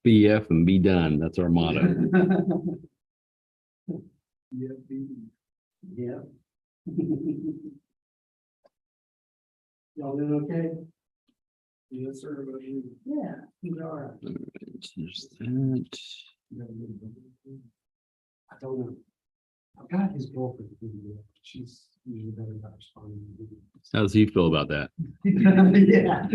BF and be done. That's our motto. Yeah. Y'all doing okay? Yes, sir. Yeah, he's all right. There's that. I don't know. I've got his girlfriend. She's usually better about responding. How does he feel about that? Yeah.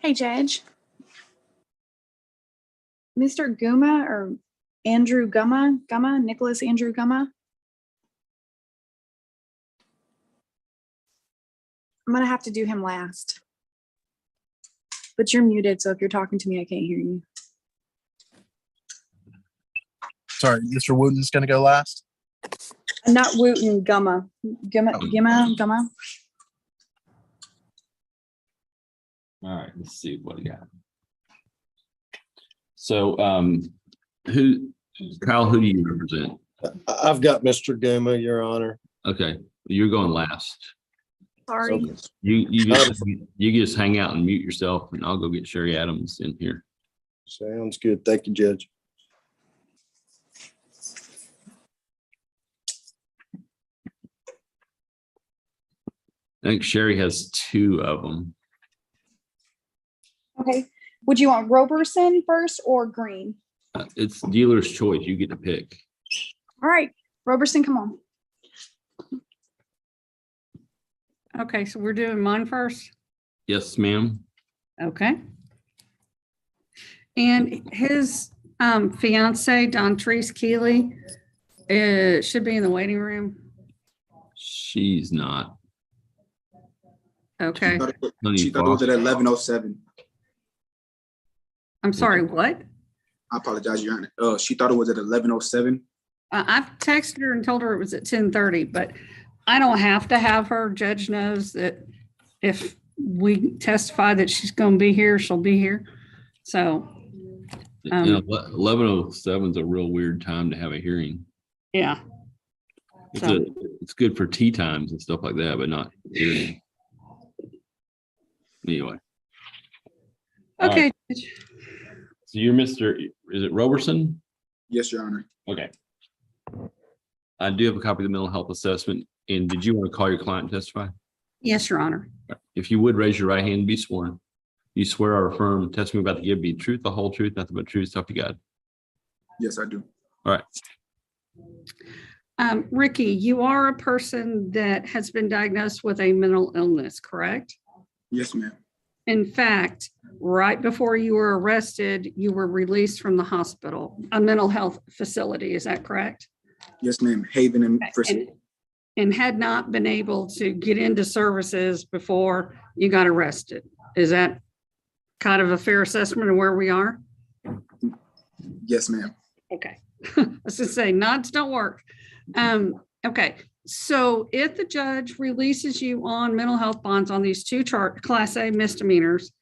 Hey, Judge. Mr. Guma or Andrew Gumma, Nicholas Andrew Gumma. I'm going to have to do him last. But you're muted, so if you're talking to me, I can't hear you. Sorry, Mr. Wooten's going to go last. Not Wooten, Gumma. Gumma. All right, let's see what we got. So, Kyle, who do you represent? I've got Mr. Guma, Your Honor. Okay, you're going last. Sorry. Okay. You just hang out and mute yourself, and I'll go get Sherry Adams in here. Sounds good. Thank you, Judge. I think Sherry has two of them. Okay. Would you want Roberson first or Green? It's dealer's choice. You get to pick. All right. Roberson, come on. Okay, so we're doing mine first. Yes, ma'am. Okay. And his fiance, Dontrese Keeley, should be in the waiting room. She's not. Okay. She thought it was at 11:07. I'm sorry, what? I apologize, Your Honor. She thought it was at 11:07. I've texted her and told her it was at 10:30, but I don't have to have her. Judge knows that if we testify that she's going to be here, she'll be here. So. 11:07 is a real weird time to have a hearing. Yeah. It's good for tea times and stuff like that, but not hearing. Anyway. Okay. Right. So you're Mr. Is it Roberson? Yes, Your Honor. Okay. I do have a copy of the mental health assessment. And did you want to call your client and testify? Yes, Your Honor. If you would raise your right hand and be sworn. You swear or affirm testimony about to give be truth, the whole truth, nothing but truth, self to God. Yes, I do. All right. Ricky, you are a person that has been diagnosed with a mental illness, correct? Yes, ma'am. In fact, right before you were arrested, you were released from the hospital, a mental health facility. Is that correct? Yes, ma'am. Haven and Frisco. And had not been able to get into services before you got arrested. Is that kind of a fair assessment of where we are? Yes, ma'am. Okay. I was going to say nods don't work. Okay. So if the judge releases you on mental health bonds on these two Class A misdemeanors,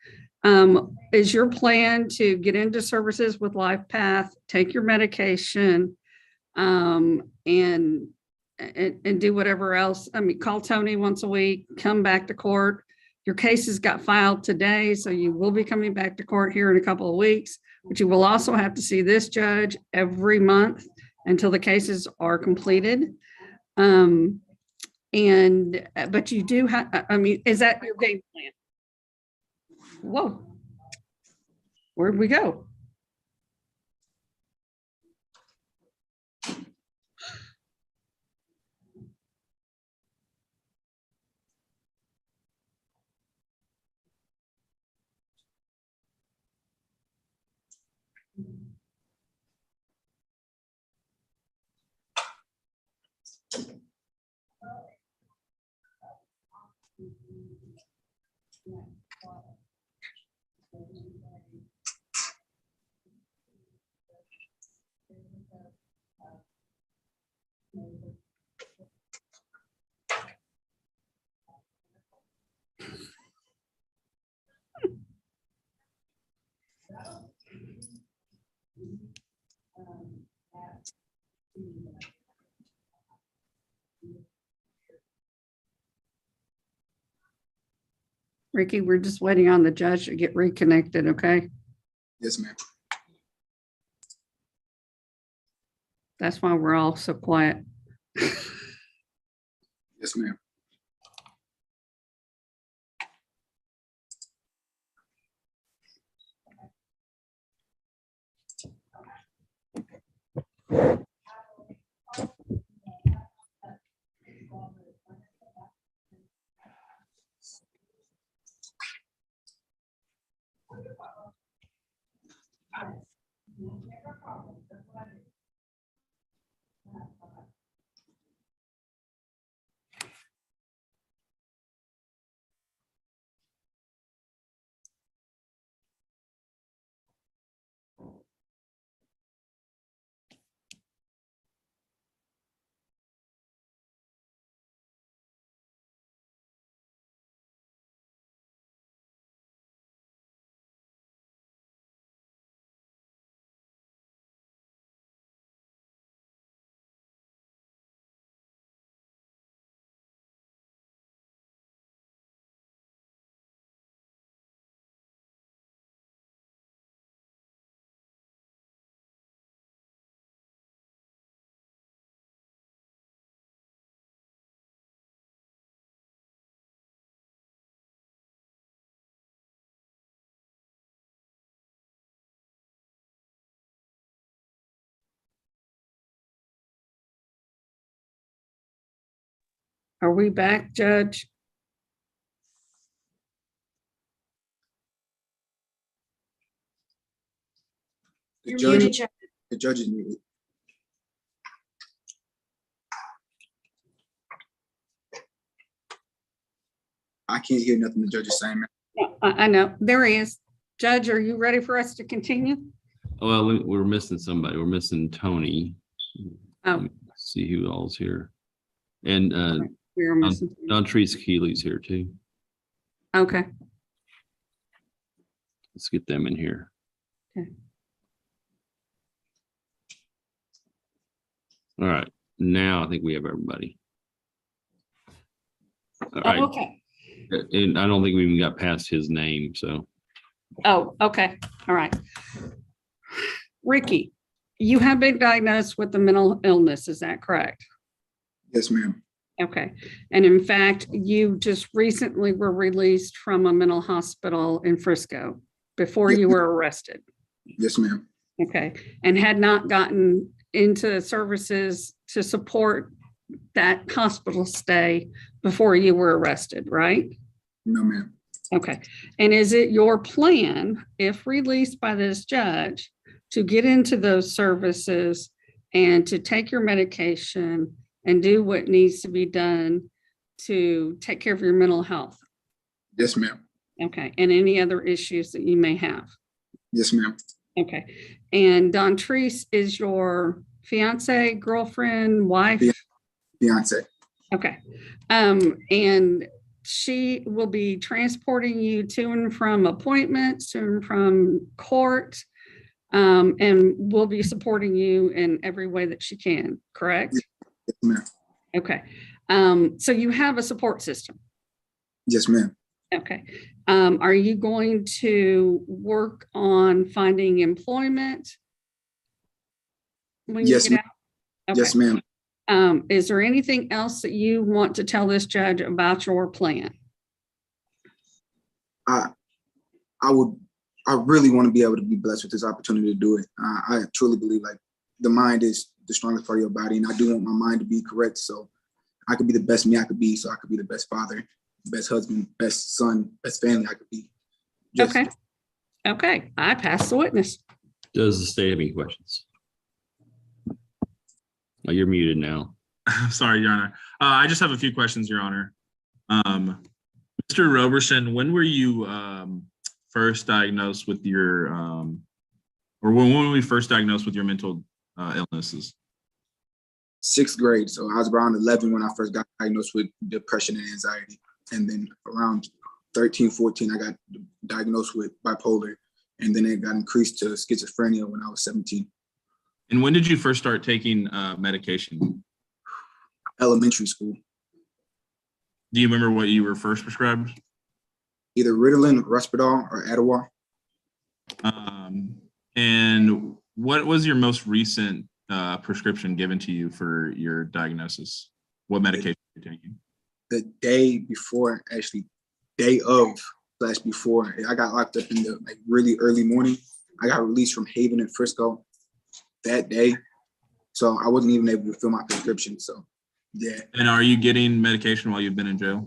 is your plan to get into services with LifePath, take your medication, and do whatever else. I mean, call Tony once a week, come back to court. Your cases got filed today, so you will be coming back to court here in a couple of weeks, but you will also have to see this judge every month until the cases are completed. But you do have, I mean, is that your game plan? Whoa. Where'd we go? Ricky, we're just waiting on the judge to get reconnected, okay? Yes, ma'am. That's why we're all so quiet. Yes, ma'am. Are we back, Judge? The You're judge, muted, Judge. the judge is muted. I can't hear nothing the judge is saying, ma'am. No, I know, there he is. Judge, are you ready for us to continue? Well, we're missing somebody. We're missing Tony. Let Oh, me see who all's here. And we're missing. Don Treese Keeley's here too. Okay, Let's get them in here. Okay. All right, now I think we have everybody. All right, okay. and I don't think we even got past his name, so. Oh, okay, all right. Ricky, you have been diagnosed with a mental illness, is that correct? Yes, ma'am. Okay, and in fact, you just recently were released from a mental hospital in Frisco before Yes, you were arrested. Yes, ma'am. Okay, and had not gotten into services to support that hospital stay before you were arrested, right? No, ma'am. Okay, and is it your plan, if released by this judge, to get into those services and to take your medication and do what needs to be done to take care of your mental health? Yes, ma'am. Okay, and any other issues that you may have? Yes, ma'am. Okay, and Don Treese is your fiance, girlfriend, wife? Fiance. Okay, and she will be transporting you to and from appointments, to and from court. and will be supporting you in every way that she can, correct? Yes, ma'am. Okay. So you have a support system. Yes, ma'am. Okay. Are you going to work on finding employment when you Yes, get out? Yes, Okay. ma'am. Is there anything else that you want to tell this judge about your plan? I really want to be able to be blessed with this opportunity to do it. I truly believe like the mind is the strongest part of your body, and I do want my mind to be correct so I could be the best me I could be, so I could be the best father, best husband, best son, best family I could be. Okay. Okay. I pass the witness. Does the state have any questions? Oh, you're muted now. Sorry, Your Honor. I just have a few questions, Your Honor. Mr. Roberson, when were you first diagnosed with your, or when were we first diagnosed with your mental illnesses? 6th grade. So I was around 11 when I first got diagnosed with depression and anxiety. And then around 13, 14, I got diagnosed with bipolar. And then it got increased to schizophrenia when I was 17. And when did you first start taking medication? Elementary school. Do you remember what you were first prescribed? Either Ritalin, Risperdal, or Adderall. And what was your most recent prescription given to you for your diagnosis? What medication were you taking? The day before, actually, day of / before, I got locked up in the like really early morning. I got released from Haven and Frisco that day, so I wasn't even able to fill my prescription. So, yeah. And are you getting medication while you've been in jail?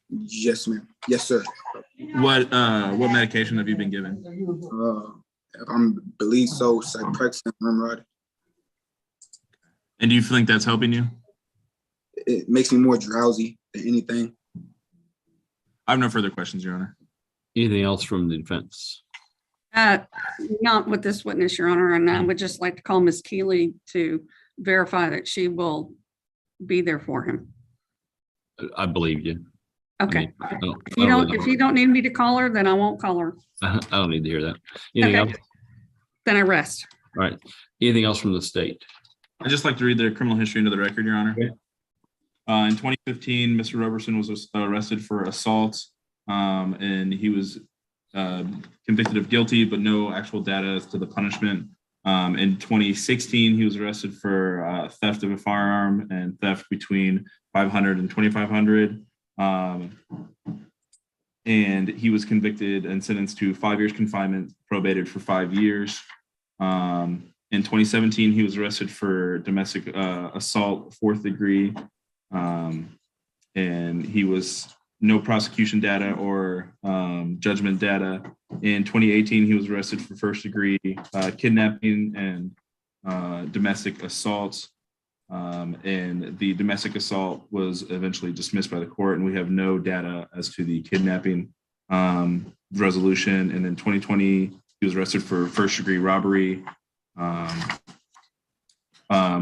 Yes, ma'am. Yes, sir. What medication have you been given? If I'm believe so, Cyprex and Remrod. And do you think that's helping you? It makes me more drowsy than anything. I have no further questions, Your Honor. Anything else from the defense? Not with this witness, Your Honor, and I would just like to call Ms. Keeley to verify that she will be there for him. I believe you. Okay. I If you don't need me to call her, then I won't call her. I don't need to hear that. Anything Okay. else? Then I rest. All right. Anything else from the state? I'd just like to read the criminal history into the record, Your Honor. Okay. In 2015, Mr. Roberson was arrested for assault, and he was convicted of guilty, but no actual data as to the punishment. In 2016, he was arrested for theft of a firearm and theft between $500 and $2,500. And he was convicted and sentenced to 5 years confinement, probated for 5 years. In 2017, he was arrested for domestic assault, 4th degree. And he was no prosecution data or judgment data. In 2018, he was arrested for 1st degree kidnapping and domestic assault. And the domestic assault was eventually dismissed by the court, and we have no data as to the kidnapping resolution. And in 2020, he was arrested for 1st degree robbery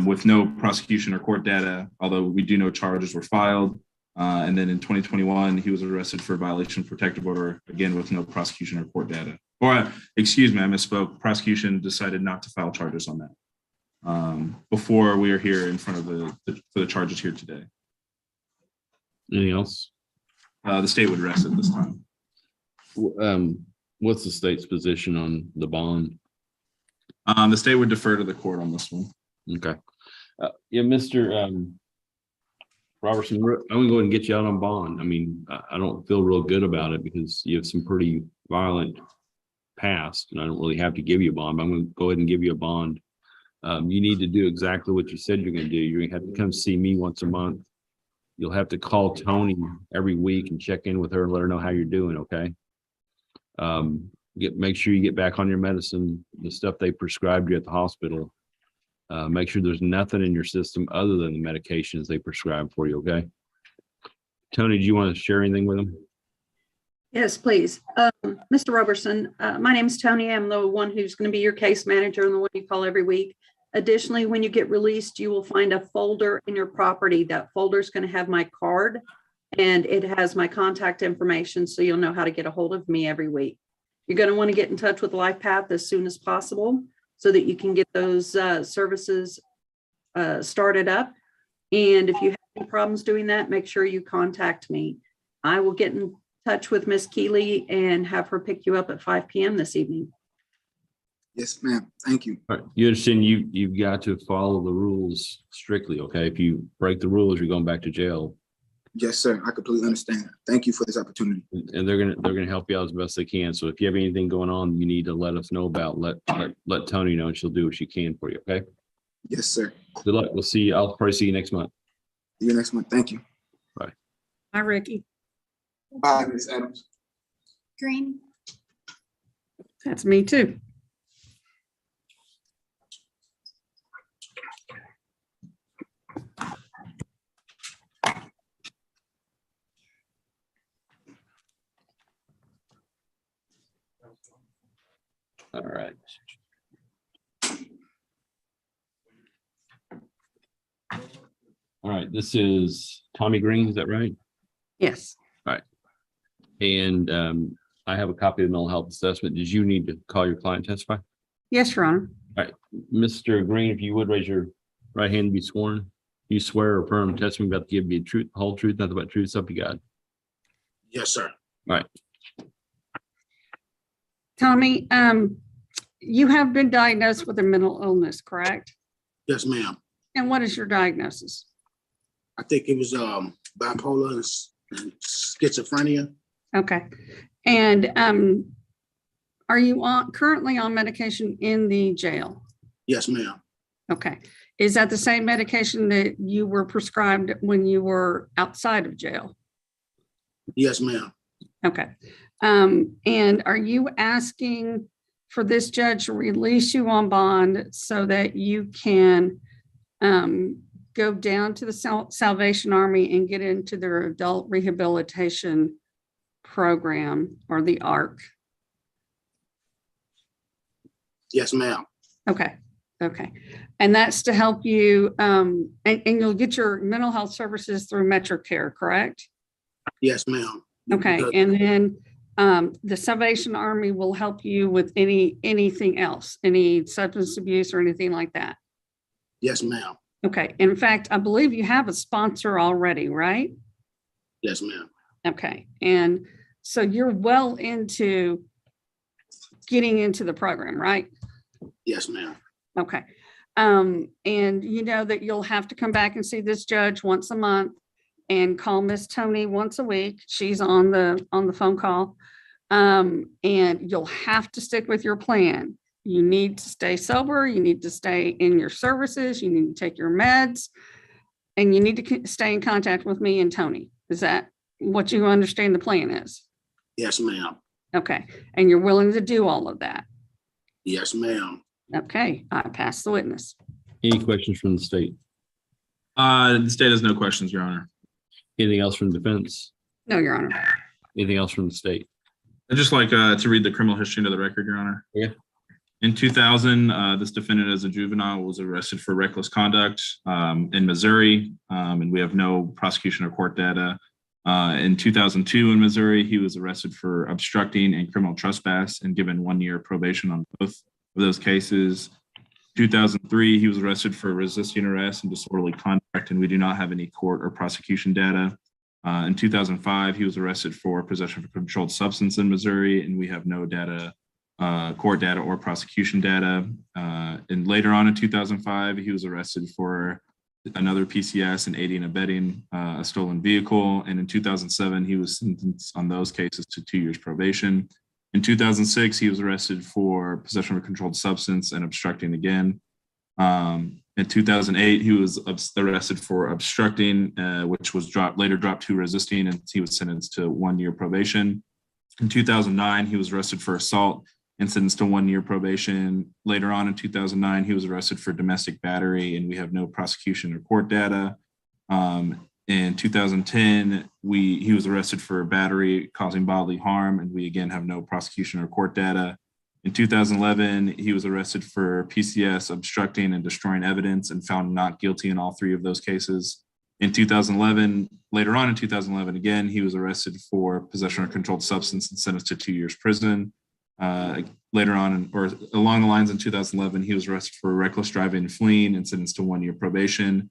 with no prosecution or court data, although we do know charges were filed. And then in 2021, he was arrested for violation of protective order, again, with no prosecution or court data. Or, excuse me, I misspoke. Prosecution decided not to file charges on that before we are here in front of for the charges here today. Anything else? The state would rest at this time. What's the state's position on the bond? The state would defer to the court on this one. Okay. Yeah, Mr. Robertson, I'm gonna go ahead and get you out on bond. I mean, I don't feel real good about it because you have some pretty violent past, and I don't really have to give you a bond, but I'm gonna go ahead and give you a bond. You need to do exactly what you said you're gonna do. You're gonna have to come see me once a month. You'll have to call Tony every week and check in with her and let her know how you're doing, okay? Make sure you get back on your medicine, the stuff they prescribed you at the hospital. Make sure there's nothing in your system other than the medications they prescribe for you, okay? Tony, do you want to share anything with them? Yes, please. Mr. Roberson, my name is Tony. I'm the one who's going to be your case manager and the one you call every week. Additionally, when you get released, you will find a folder in your property. That folder is going to have my card and it has my contact information, so you'll know how to get a hold of me every week. You're going to want to get in touch with LifePath as soon as possible. so that you can get those services started up. And if you have any problems doing that, make sure you contact me. I will get in touch with Miss Keeley and have her pick you up at 5 p.m. this evening. Yes, ma'am. Thank you. All right, you understand you've got to follow the rules strictly, okay? If you break the rules, you're going back to jail. Yes, sir. I completely understand. Thank you for this opportunity. And they're gonna help you out as best they can. So if you have anything going on, you need to let us know about, let Tony know and she'll do what she can for you, okay? Yes, sir. Good luck. We'll see you. I'll probably see you next month. See you next month. Thank you. Hi, Ricky. Bye, Ms. Adams. Green. That's me too. All right. All right, this is Tommy Green, is that right? Yes. And I have a copy of the mental health assessment. Did you need to call your client and testify? Yes, Your Honor. Mr. Green, if you would raise your right hand to be sworn. You swear or affirm testimony about to give me the truth, whole truth, nothing but truth, so help you God. Yes, sir. Tommy, you have been diagnosed with a mental illness, correct? Yes, ma'am. And what is your diagnosis? I think it was bipolar and schizophrenia. Okay. And are you currently on medication in the jail? Yes, ma'am. Okay. Is that the same medication that you were prescribed when you were outside of jail? Yes, ma'am. Okay. And are you asking for this judge to release you on bond so that you can go down to the Salvation Army and get into their adult rehabilitation program, or the ARC? Yes, ma'am. Okay. Okay. And that's to help you, and you'll get your mental health services through MetroCare, correct? Yes, ma'am. Okay. Because- And then the Salvation Army will help you with anything else, any substance abuse or anything like that. Yes, ma'am. Okay. In fact, I believe you have a sponsor already, right? Yes, ma'am. Okay. And so you're well into getting into the program, right? Yes, ma'am. Okay. And you know that you'll have to come back and see this judge once a month and call Miss Tony once a week. She's on the phone call. And you'll have to stick with your plan. You need to stay sober. You need to stay in your services. You need to take your meds, and you need to stay in contact with me and Tony. Is that what you understand the plan is? Yes, ma'am. Okay. And you're willing to do all of that? Yes, ma'am. Okay. I pass the witness. Any questions from the state? The state has no questions, Your Honor. Anything else from defense? No, Your Honor. Anything else from the state? I'd just like to read the criminal history into the record, Your Honor. Yeah. In 2000, this defendant as a juvenile was arrested for reckless conduct in Missouri, and we have no prosecution or court data. In 2002 in Missouri, he was arrested for obstructing and criminal trespass and given 1 year probation on both of those cases. 2003, he was arrested for resisting arrest and disorderly conduct, and we do not have any court or prosecution data. In 2005, he was arrested for possession of a controlled substance in Missouri, and we have no data, court data or prosecution data. And later on in 2005, he was arrested for another PCS and aiding and abetting a stolen vehicle. And in 2007, he was sentenced on those cases to 2 years probation. In 2006, he was arrested for possession of a controlled substance and obstructing again. In 2008, he was arrested for obstructing, which was later dropped to resisting, and he was sentenced to 1 year probation. In 2009, he was arrested for assault and sentenced to 1 year probation. Later on in 2009, he was arrested for domestic battery, and we have no prosecution or court data. In 2010, he was arrested for battery causing bodily harm, and we again have no prosecution or court data. In 2011, he was arrested for PCS, obstructing and destroying evidence, and found not guilty in all 3 of those cases. In 2011, later on in 2011, again, he was arrested for possession of a controlled substance and sentenced to 2 years prison. later on, or along the lines in 2011, he was arrested for reckless driving and fleeing and sentenced to 1 year probation.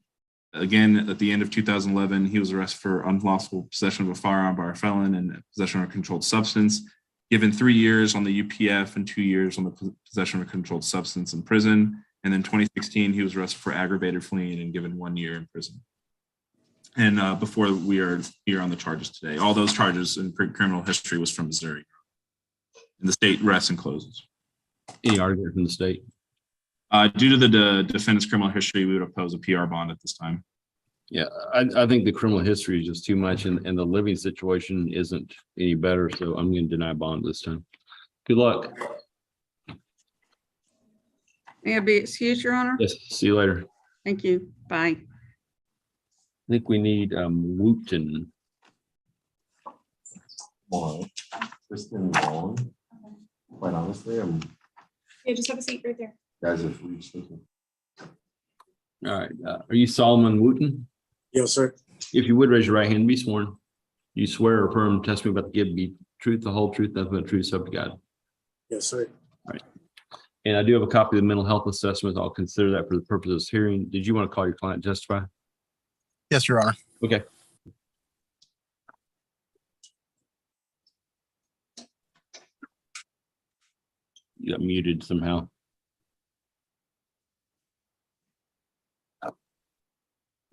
Again, at the end of 2011, he was arrested for unlawful possession of a firearm by a felon and possession of a controlled substance, given 3 years on the UPF and 2 years on the possession of a controlled substance in prison. And then 2016, he was arrested for aggravated fleeing and given 1 year in prison. And before we are here on the charges today, all those charges in criminal history was from Missouri. And the state rests and closes. Any argument from the state? Due to the defendant's criminal history, we would oppose a PR bond at this time. Yeah, I think the criminal history is just too much and the living situation isn't any better. So I'm going to deny bond this time. Good luck. May I be excused, Your Honor? Yes, see you later. Thank you. Bye. I think we need Wooten. Long. Kristen Long. Quite honestly, I'm Yeah, just have a seat right there. guys have reached this one. All right. Are you Solomon Wooten? Yes, sir. If you would raise your right hand and be sworn. You swear or affirm testimony about to give be truth, the whole truth, nothing but the truth, so help you God. Yes, sir. And I do have a copy of the mental health assessment. I'll consider that for the purpose of this hearing. Did you want to call your client to testify? Yes, Your Honor. Okay. You got muted somehow.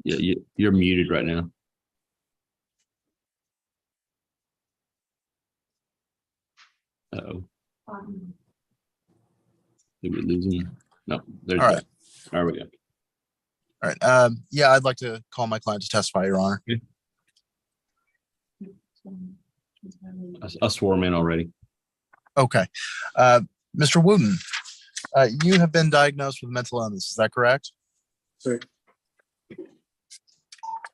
Yeah, you're muted right now. Uh-oh. Did we lose him? No, there's All right. there we go. All right. Yeah, I'd like to call my client to testify, Your Honor. I swore him in already. Okay. Mr. Wooten, you have been diagnosed with mental illness. Is that correct? Sir.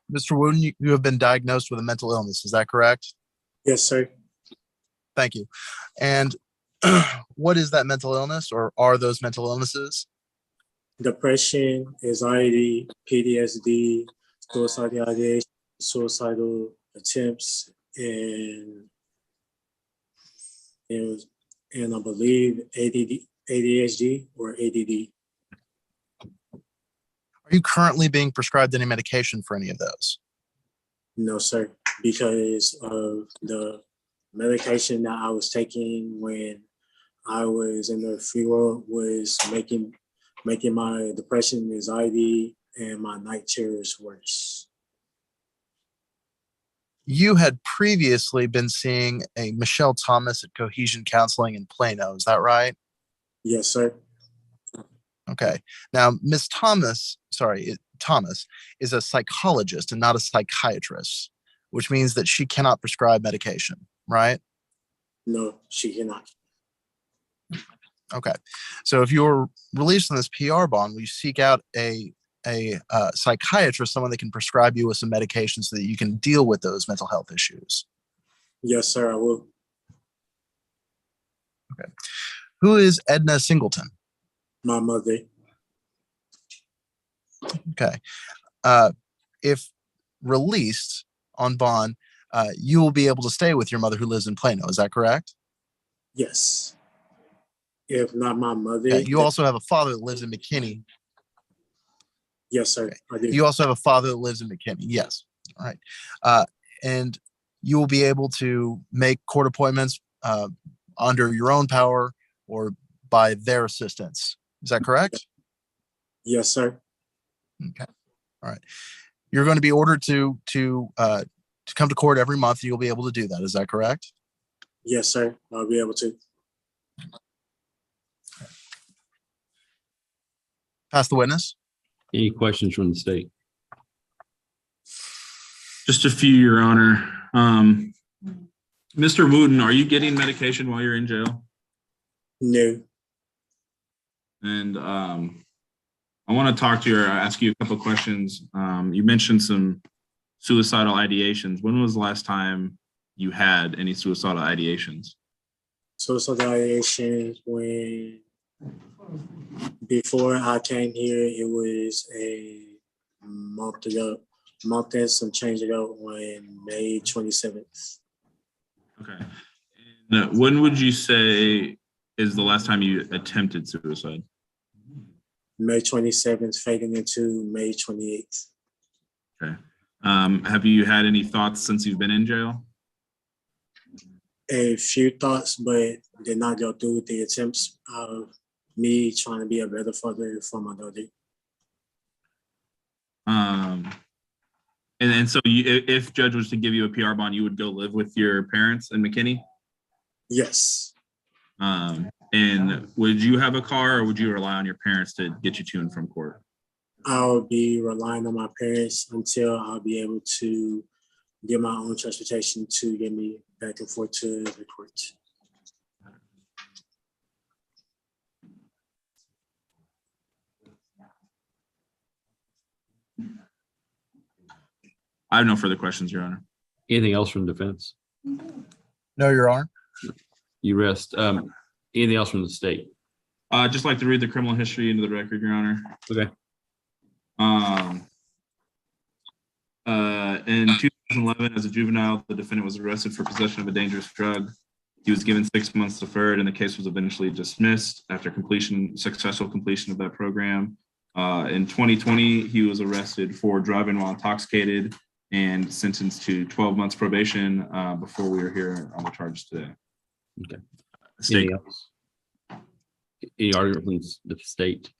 Mr. Wooten, you have been diagnosed with a mental illness. Is that correct? Yes, sir. Thank you. And what is that mental illness, or are those mental illnesses? Depression, anxiety, PTSD, suicidal ideation, suicidal attempts, and I believe ADHD or ADD. Are you currently being prescribed any medication for any of those? No, sir, because of the medication that I was taking when I was in the free world was making my depression, anxiety, and my night terrors worse. You had previously been seeing a Michelle Thomas at Cohesion Counseling in Plano. Is that right? Yes, sir. Okay. Now, Ms. Thomas is a psychologist and not a psychiatrist, which means that she cannot prescribe medication, right? No, she cannot. Okay. So if you're released on this PR bond, will you seek out a psychiatrist, someone that can prescribe you with some medication so that you can deal with those mental health issues? Yes, sir, I will. Okay. Who is Edna Singleton? My mother. Okay. If released on bond, you will be able to stay with your mother who lives in Plano. Is that correct? Yes. If not my mother. Okay. You also have a father that lives in McKinney. Yes, sir. I do. You also have a father that lives in McKinney. Yes. All right. And you will be able to make court appointments under your own power or by their assistance. Is that correct? Yes, sir. Okay. All right. You're going to be ordered to come to court every month. You'll be able to do that. Is that correct? Yes, sir. I'll be able to. Pass the witness. Any questions from the state? Just a few, Your Honor. Mr. Wooten, are you getting medication while you're in jail? No. And I want to talk to you or ask you a couple of questions. You mentioned some suicidal ideations. When was the last time you had any suicidal ideations? Suicidal ideation when before I came here, it was a month and some change ago on May 27th. Okay. And when would you say is the last time you attempted suicide? May 27th, fading into May 28th. Okay. Have you had any thoughts since you've been in jail? A few thoughts, but did not go through with the attempts of me trying to be a better father for my daughter. And so if judge was to give you a PR bond, you would go live with your parents in McKinney? Yes. And would you have a car or would you rely on your parents to get you to and from court? I'll be relying on my parents until I'll be able to get my own transportation to get me back and forth to the court. I have no further questions, Your Honor. Anything else from defense? No, Your Honor. You rest. Anything else from the state? I'd just like to read the criminal history into the record, Your Honor. Okay. In 2011, as a juvenile, the defendant was arrested for possession of a dangerous drug. He was given 6 months deferred, and the case was eventually dismissed after successful completion of that program. In 2020, he was arrested for driving while intoxicated and sentenced to 12 months probation before we were here on the charges today. Okay. State. Anything else? Any argument from the state?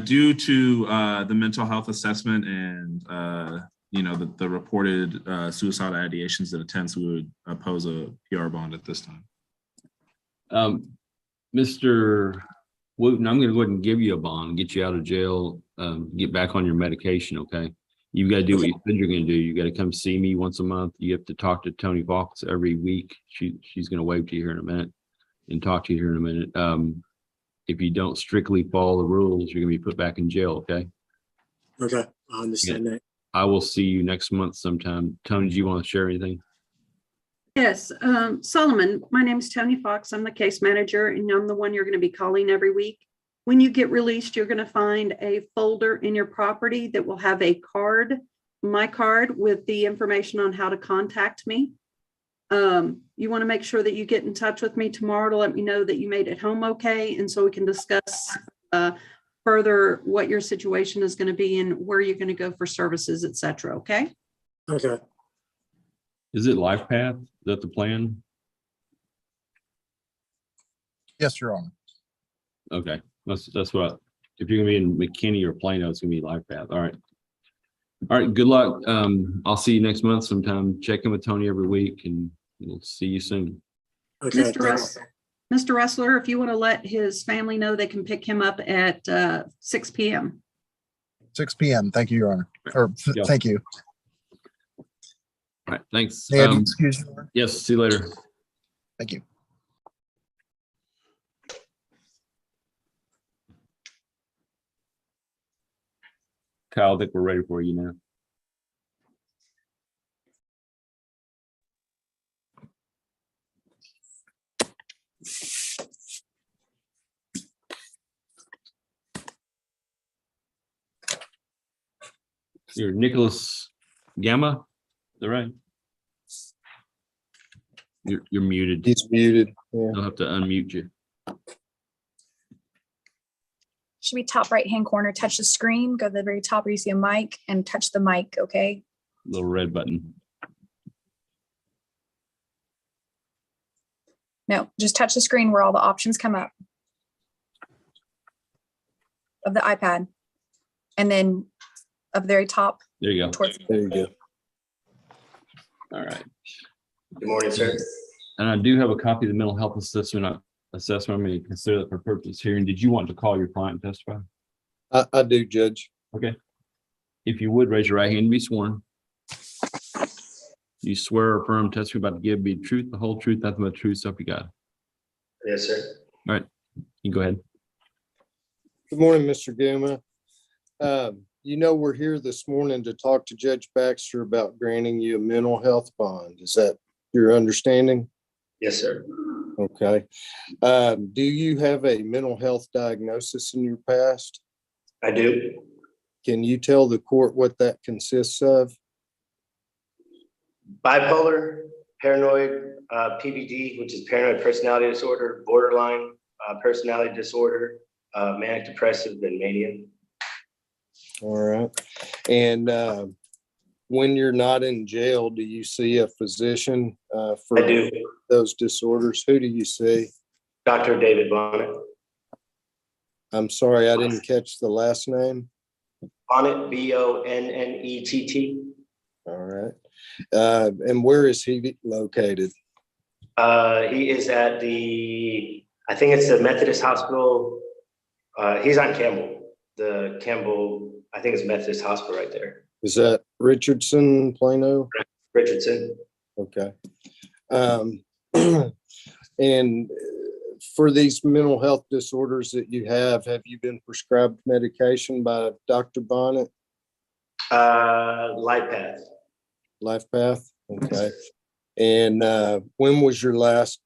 Due to the mental health assessment and the reported suicidal ideations that attends, we would oppose a PR bond at this time. Mr. Wooten, I'm going to go ahead and give you a bond, get you out of jail, get back on your medication. Okay. You got to do what you said you're going to do. You got to come see me once a month. You have to talk to Tony Fox every week. She's going to wave to you here in a minute and talk to you here in a minute. If you don't strictly follow the rules, you're going to be put back in jail. Okay. Okay, I understand that. I will see you next month sometime. Tony, do you want to share anything? Yes, Solomon, my name is Tony Fox. I'm the case manager and I'm the one you're going to be calling every week. When you get released, you're going to find a folder in your property that will have a card, my card, with the information on how to contact me. You want to make sure that you get in touch with me tomorrow to let me know that you made it home okay, and so we can discuss further what your situation is going to be and where you're going to go for services, et cetera. Okay. Okay. Is it Life Path? Is that the plan? Yes, Your Honor. Okay, that's what. If you're gonna be in McKinney or Plano, it's gonna be Life Path. All right. Good luck. I'll see you next month sometime. Check in with Tony every week, and we'll see you soon. Okay. Mr. Ressler, if you want to let his family know, they can pick him up at 6 p.m. 6 p.m. Thank you, Your Honor. Yeah. Thank you. All right, thanks. May I be excused, Your Honor? Yes, see you later. Thank you. Kyle, I think we're ready for you now. You're Nicholas Gamma, is that right? You're muted. He's muted. Yeah. I'll have to unmute you. Should be top right-hand corner, touch the screen, go to the very top where you see a mic and touch the mic, okay? Little red button. No, just touch the screen where all the options come up of the iPad. And then of the very top There you go. towards. There you go. All right. Good morning, sir. And I do have a copy of the mental health assessment. I'm going to consider that for purpose hearing. Did you want to call your client and testify? I do, Judge. Okay. If you would, raise your right hand and be sworn. You swear or affirm testimony about to give be truth, the whole truth, nothing but the truth, so help you God. Yes, sir. All right. You go ahead. Good morning, Mr. Gamma. We're here this morning to talk to Judge Baxter about granting you a mental health bond. Is that your understanding? Yes, sir. Okay. Do you have a mental health diagnosis in your past? I do. Can you tell the court what that consists of? Bipolar, paranoid, PPD, which is paranoid personality disorder, borderline, personality disorder, manic depressive, and mania. All right. And when you're not in jail, do you see a physician for I do. those disorders? Who do you see? Dr. David Bonnet. I'm sorry, I didn't catch the last name. Bonnet, Bonnett. All right. And where is he located? He is at I think it's the Methodist Hospital. He's on Campbell. I think it's Methodist Hospital right there. Is that Richardson, Plano? Richardson. Okay. And for these mental health disorders that you have you been prescribed medication by Dr. Bonnet? LifePath. LifePath? Okay. And when was your last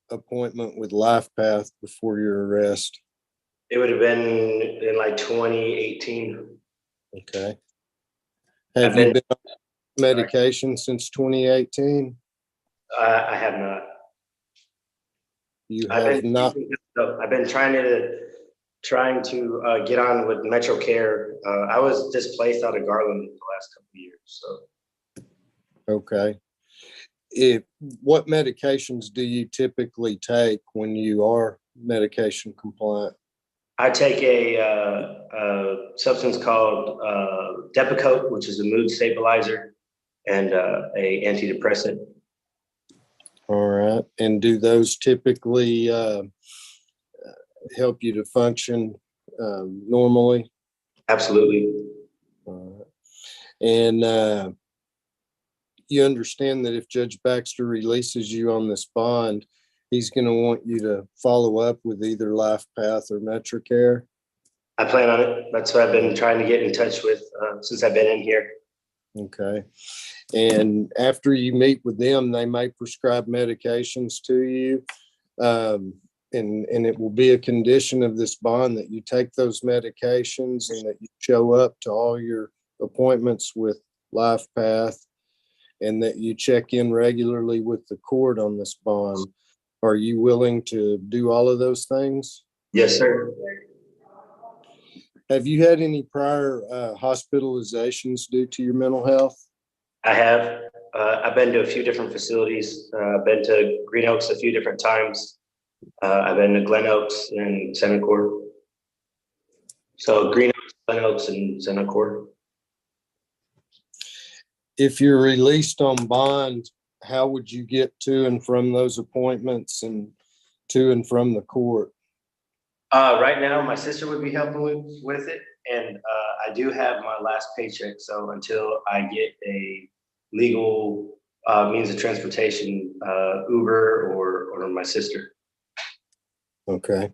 appointment with LifePath before your arrest? It would have been in like 2018. Okay. Have you been on medication since 2018? I have not. You have not. I've been trying to get on with Metro Care. I was displaced out of Garland the last couple of years. So. Okay. What medications do you typically take when you are medication compliant? I take a substance called Depakote, which is a mood stabilizer, and a antidepressant. All right. And do those typically help you to function normally? Absolutely. And you understand that if Judge Baxter releases you on this bond, he's going to want you to follow up with either LifePath or MetroCare? I plan on it. That's what I've been trying to get in touch with since I've been in here. Okay. And after you meet with them, they may prescribe medications to you. And it will be a condition of this bond that you take those medications and that you show up to all your appointments with LifePath and that you check in regularly with the court on this bond. Are you willing to do all of those things? Yes, sir. Have you had any prior hospitalizations due to your mental health? I have. I've been to a few different facilities. I've been to Green Oaks a few different times. I've been to Glen Oaks and Senecor. So Green Oaks, Glen Oaks, and Senecor. If you're released on bond, how would you get to and from those appointments and to and from the court? Right now, my sister would be helping with it, and I do have my last paycheck. So until I get a legal means of transportation, Uber or my sister. Okay.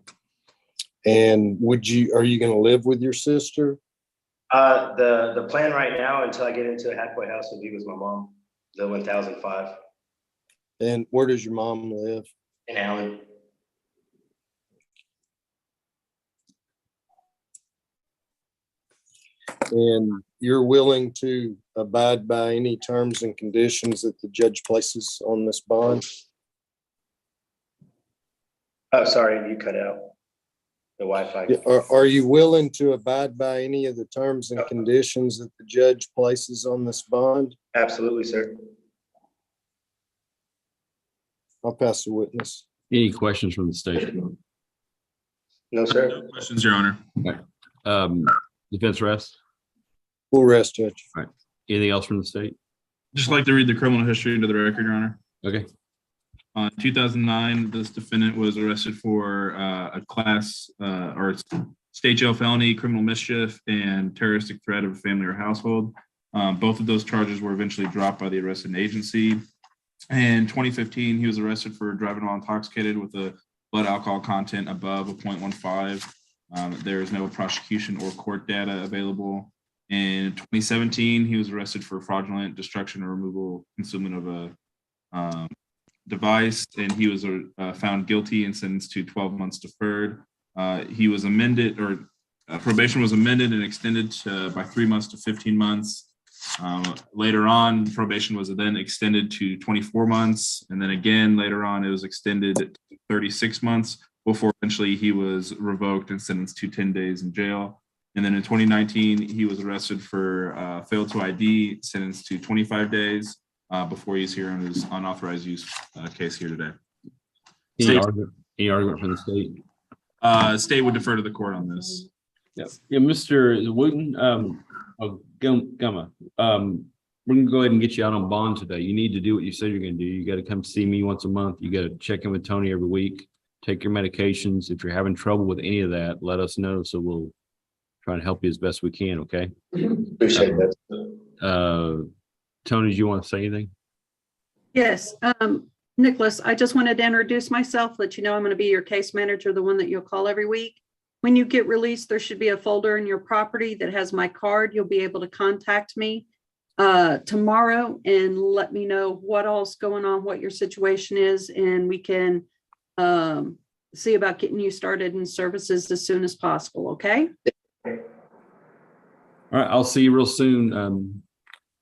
And are you going to live with your sister? The plan right now, until I get into a halfway house, would be with my mom, the 1005. And where does your mom live? In Allen. And you're willing to abide by any terms and conditions that the judge places on this bond? Oh, sorry, you cut out the Wi-Fi. Are you willing to abide by any of the terms and conditions that the judge places on this bond? Absolutely, sir. I'll pass the witness. Any questions from the state? No, sir. Questions, Your Honor. Defense rest? We'll rest, Judge. All right. Anything else from the state? Just like to read the criminal history into the record, Your Honor. Okay. In 2009, this defendant was arrested for a class or state jail felony, criminal mischief, and terroristic threat of a family or household. Both of those charges were eventually dropped by the arresting agency. In 2015, he was arrested for driving while intoxicated with a blood alcohol content above a 0.15. There is no prosecution or court data available. In 2017, he was arrested for fraudulent destruction or removal, concealment of a device, and he was found guilty and sentenced to 12 months deferred. He was amended, or probation was amended and extended by 3 months to 15 months. Later on, probation was then extended to 24 months, and then again later on it was extended to 36 months before eventually he was revoked and sentenced to 10 days in jail. And then in 2019, he was arrested for failed to ID, sentenced to 25 days before he's here on his unauthorized use case here today. Any argument from the state? State would defer to the court on this. Yes. Yeah, Mr. Wooten, Gumma, we're gonna go ahead and get you out on bond today. You need to do what you said you're gonna do. You gotta come see me once a month. You gotta check in with Tony every week, take your medications. If you're having trouble with any of that, let us know. So we'll try and help you as best we can, okay? Appreciate that. Tony, do you want to say anything? Yes, Nicholas, I just wanted to introduce myself, let you know I'm going to be your case manager, the one that you'll call every week. When you get released, there should be a folder in your property that has my card. You'll be able to contact me tomorrow and let me know what all's going on, what your situation is, and we can see about getting you started in services as soon as possible, okay? All right, I'll see you real soon.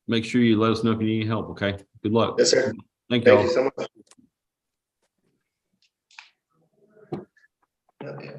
Make sure you let us know if you need any help, okay? Good luck. Yes, sir. Thank you. Thank you so much. Okay.